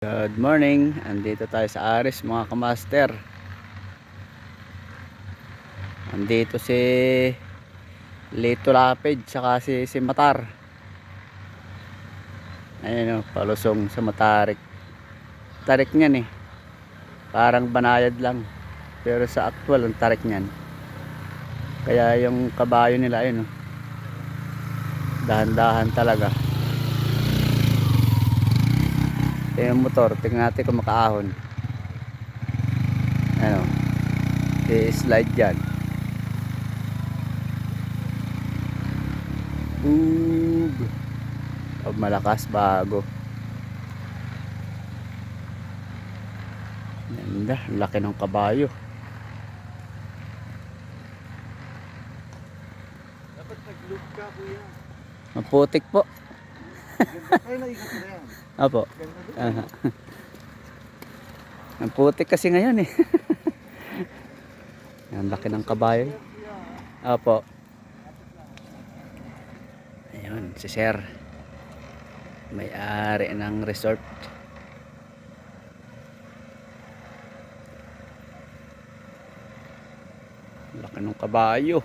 Good morning, andito tayo sa Aris mga kamaster. Andito si Lito Lapid saka si Matar. Ayun o, palusong sa Matarik. Tarik niyan eh, parang banayad lang, pero sa actual ang tarik niyan. Kaya yung kabayo nila ayun o, dahan-dahan talaga. Yung motor, tingnan natin kung makaahon. Ano, i-slide dyan. Pag malakas bago. Ganda, laki ng kabayo. Dapat nag-loop ka, kuya. Maputik po. Ay, naikot na yan. Opo. Ganda doon. Ang putik kasi ngayon eh. Ang laki ng kabayo. Opo. Ayun, si Sir. May-ari ng resort. Laki ng kabayo.